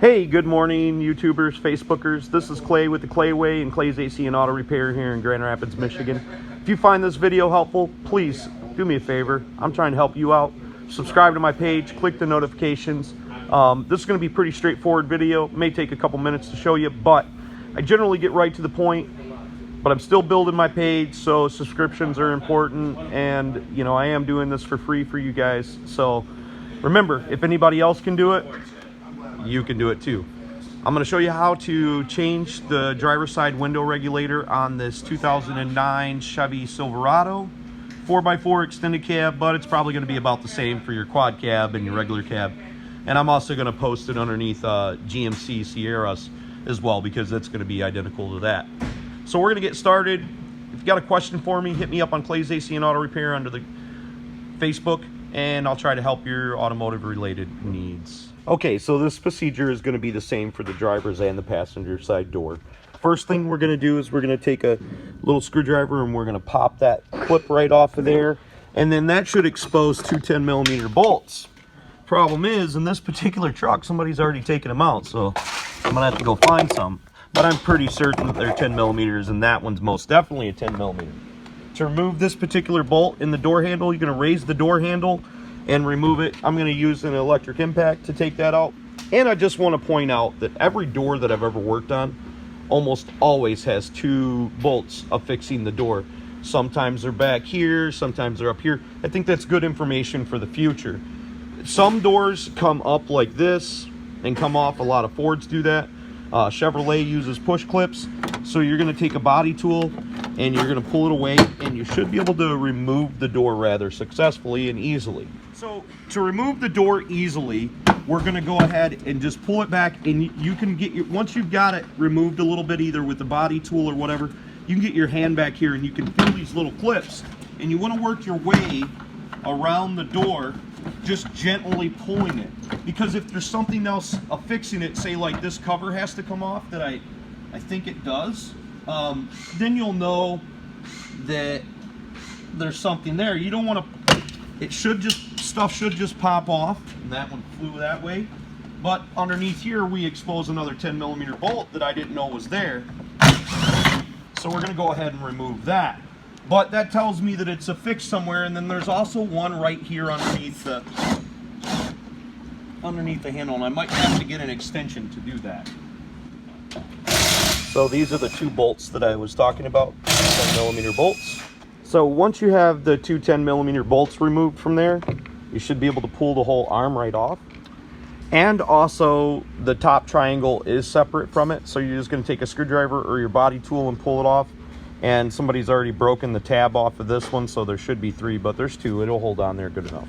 Hey, good morning, YouTubers, Facebookers. This is Clay with the Clay Way and Clay's AC and Auto Repair here in Grand Rapids, Michigan. If you find this video helpful, please do me a favor. I'm trying to help you out. Subscribe to my page, click the notifications. This is going to be a pretty straightforward video. It may take a couple minutes to show you, but I generally get right to the point. But I'm still building my page, so subscriptions are important, and you know I am doing this for free for you guys. So remember, if anybody else can do it, you can do it too. I'm going to show you how to change the driver's side window regulator on this 2009 Chevy Silverado 4x4 extended cab, but it's probably going to be about the same for your quad cab and your regular cab. And I'm also going to post it underneath GMC Sierras as well, because it's going to be identical to that. So we're going to get started. If you got a question for me, hit me up on Clay's AC and Auto Repair under the Facebook, and I'll try to help your automotive related needs. Okay, so this procedure is going to be the same for the driver's and the passenger side door. First thing we're going to do is we're going to take a little screwdriver and we're going to pop that clip right off of there, and then that should expose two 10mm bolts. Problem is, in this particular truck, somebody's already taken them out, so I'm going to have to go find some. But I'm pretty certain that they're 10mm, and that one's most definitely a 10mm. To remove this particular bolt in the door handle, you're going to raise the door handle and remove it. I'm going to use an electric impact to take that out. And I just want to point out that every door that I've ever worked on almost always has two bolts affixing the door. Sometimes they're back here, sometimes they're up here. I think that's good information for the future. Some doors come up like this and come off. A lot of Fords do that. Chevrolet uses push clips. So you're going to take a body tool and you're going to pull it away, and you should be able to remove the door rather successfully and easily. So to remove the door easily, we're going to go ahead and just pull it back, and you can get your, once you've got it removed a little bit, either with the body tool or whatever, you can get your hand back here and you can feel these little clips, and you want to work your way around the door, just gently pulling it, because if there's something else affixing it, say like this cover has to come off, that I think it does, then you'll know that there's something there. You don't want to, it should just, stuff should just pop off, and that one flew that way. But underneath here we expose another 10mm bolt that I didn't know was there. So we're going to go ahead and remove that. But that tells me that it's affixed somewhere, and then there's also one right here underneath the handle, and I might have to get an extension to do that. So these are the two bolts that I was talking about, 10mm bolts. So once you have the two 10mm bolts removed from there, you should be able to pull the whole arm right off. And also the top triangle is separate from it, so you're just going to take a screwdriver or your body tool and pull it off. And somebody's already broken the tab off of this one, so there should be three, but there's two. It'll hold on there good enough.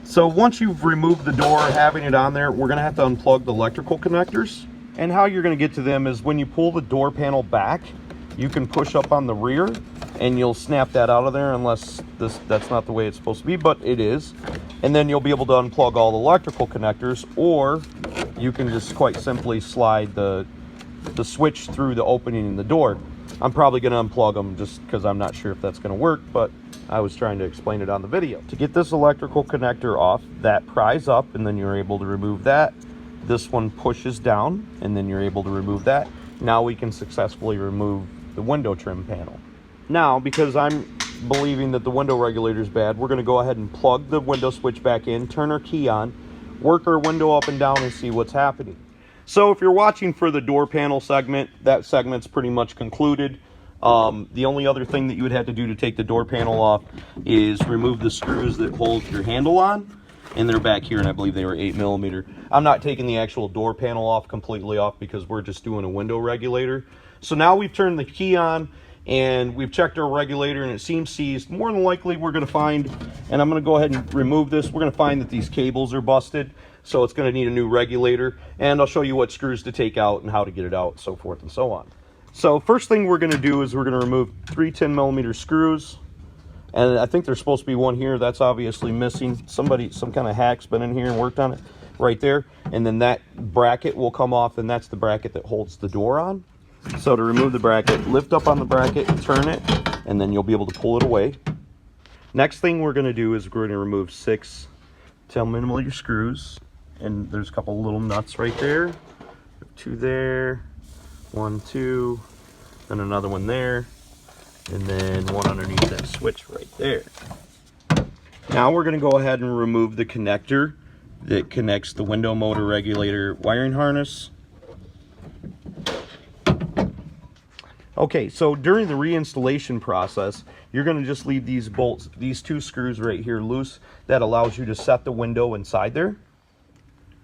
So once you've removed the door, having it on there, we're going to have to unplug the electrical connectors. And how you're going to get to them is when you pull the door panel back, you can push up on the rear and you'll snap that out of there, unless that's not the way it's supposed to be, but it is. And then you'll be able to unplug all the electrical connectors, or you can just quite simply slide the switch through the opening in the door. I'm probably going to unplug them just because I'm not sure if that's going to work, but I was trying to explain it on the video. To get this electrical connector off, that pries up and then you're able to remove that. This one pushes down and then you're able to remove that. Now we can successfully remove the window trim panel. Now, because I'm believing that the window regulator is bad, we're going to go ahead and plug the window switch back in, turn our key on, work our window up and down and see what's happening. So if you're watching for the door panel segment, that segment's pretty much concluded. The only other thing that you would have to do to take the door panel off is remove the screws that hold your handle on. And they're back here, and I believe they were 8mm. I'm not taking the actual door panel off completely off because we're just doing a window regulator. So now we've turned the key on and we've checked our regulator and it seems seized. More than likely we're going to find, and I'm going to go ahead and remove this, we're going to find that these cables are busted. So it's going to need a new regulator, and I'll show you what screws to take out and how to get it out, so forth and so on. So first thing we're going to do is we're going to remove three 10mm screws, and I think there's supposed to be one here. That's obviously missing. Some kind of hack's been in here and worked on it right there, and then that bracket will come off, and that's the bracket that holds the door on. So to remove the bracket, lift up on the bracket, turn it, and then you'll be able to pull it away. Next thing we're going to do is we're going to remove 6 10mm screws. and there's a couple little nuts right there. 2 there, 1, 2, then another one there, and then one underneath that switch right there. Now we're going to go ahead and remove the connector that connects the window motor regulator wiring harness. Okay, so during the reinstallation process, you're going to just leave these bolts, these 2 screws right here loose. That allows you to set the window inside there.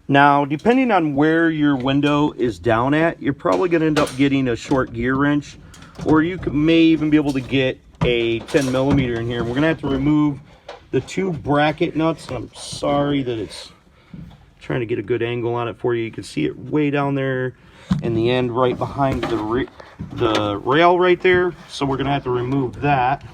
Now, depending on where your window is down at, you're probably going to end up getting a short gear wrench, or you may even be able to get a 10mm in here. We're going to have to remove the 2 bracket nuts. I'm sorry that it's trying to get a good angle on it for you. You can see it way down there in the end, right behind the rail right there. So we're going to have to remove that.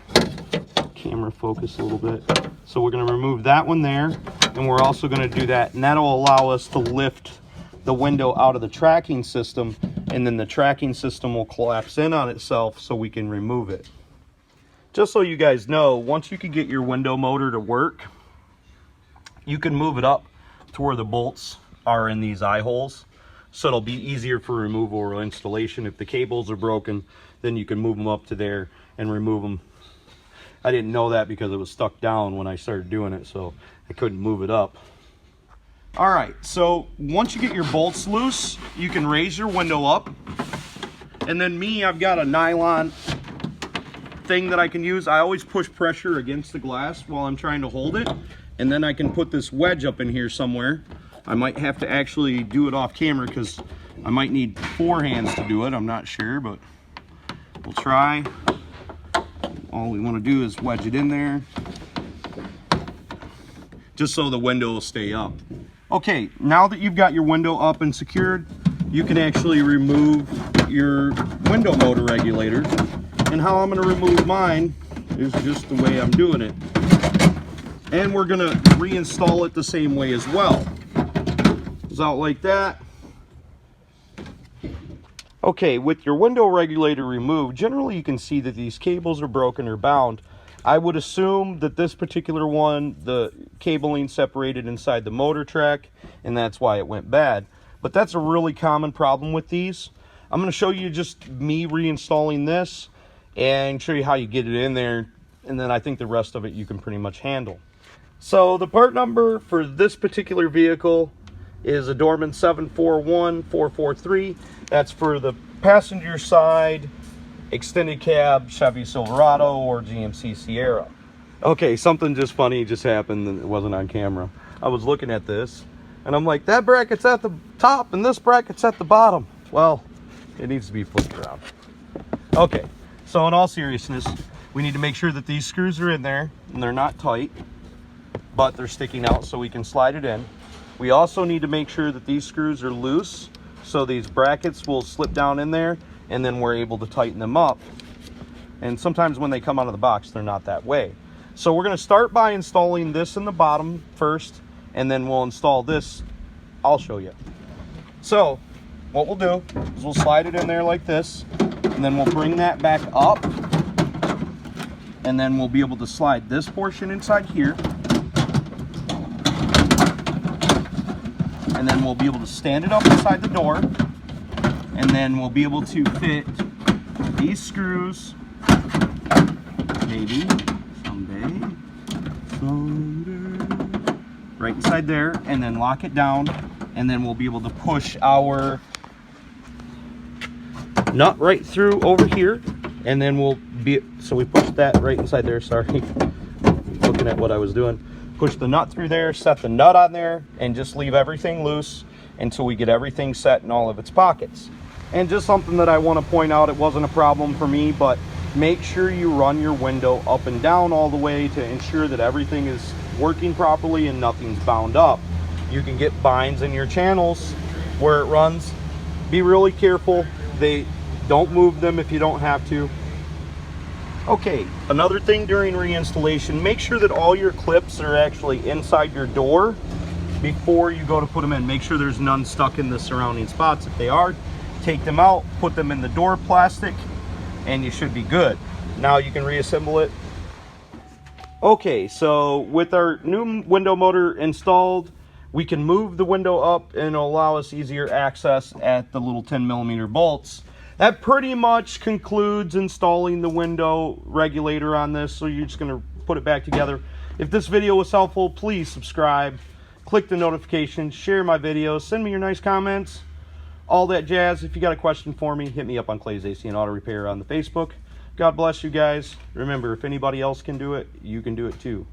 Camera focus a little bit. So we're going to remove that one there, and we're also going to do that, and that'll allow us to lift the window out of the tracking system, and then the tracking system will collapse in on itself so we can remove it. Just so you guys know, once you can get your window motor to work, you can move it up to where the bolts are in these eye holes, so it'll be easier for removal or installation. If the cables are broken, then you can move them up to there and remove them. I didn't know that because it was stuck down when I started doing it, so I couldn't move it up. All right, so once you get your bolts loose, you can raise your window up. And then me, I've got a nylon thing that I can use. I always push pressure against the glass while I'm trying to hold it. And then I can put this wedge up in here somewhere. I might have to actually do it off camera because I might need 4 hands to do it. I'm not sure, but we'll try. All we want to do is wedge it in there, just so the window will stay up. Okay, now that you've got your window up and secured, you can actually remove your window motor regulator. And how I'm going to remove mine is just the way I'm doing it. And we're going to reinstall it the same way as well. It's out like that. Okay, with your window regulator removed, generally you can see that these cables are broken or bound. I would assume that this particular one, the cabling separated inside the motor track, and that's why it went bad. But that's a really common problem with these. I'm going to show you just me reinstalling this and show you how you get it in there, and then I think the rest of it you can pretty much handle. So the part number for this particular vehicle is a Dorman 741443. That's for the passenger side extended cab Chevy Silverado or GMC Sierra. Okay, something just funny just happened and it wasn't on camera. I was looking at this and I'm like, that bracket's at the top and this bracket's at the bottom. Well, it needs to be flipped around. Okay, so in all seriousness, we need to make sure that these screws are in there and they're not tight, but they're sticking out so we can slide it in. We also need to make sure that these screws are loose so these brackets will slip down in there, and then we're able to tighten them up. And sometimes when they come out of the box, they're not that way. So we're going to start by installing this in the bottom first, and then we'll install this. I'll show you. So what we'll do is we'll slide it in there like this, and then we'll bring that back up, and then we'll be able to slide this portion inside here. And then we'll be able to stand it up inside the door, and then we'll be able to fit these screws, maybe someday, right inside there, and then lock it down, and then we'll be able to push our nut right through over here, and then we'll be, so we push that right inside there, sorry, looking at what I was doing. Push the nut through there, set the nut on there, and just leave everything loose until we get everything set in all of its pockets. And just something that I want to point out, it wasn't a problem for me, but make sure you run your window up and down all the way to ensure that everything is working properly and nothing's bound up. You can get binds in your channels where it runs. Be really careful. Don't move them if you don't have to. Okay, another thing during reinstallation, make sure that all your clips are actually inside your door before you go to put them in. Make sure there's none stuck in the surrounding spots. If they are, take them out, put them in the door plastic, and you should be good. Now you can reassemble it. Okay, so with our new window motor installed, We can move the window up and it'll allow us easier access at the little 10mm bolts. That pretty much concludes installing the window regulator on this. So you're just going to put it back together. If this video was helpful, please subscribe, click the notification, share my videos, send me your nice comments, all that jazz. If you got a question for me, hit me up on Clay's AC and Auto Repair on the Facebook. God bless you guys. Remember, if anybody else can do it, you can do it too.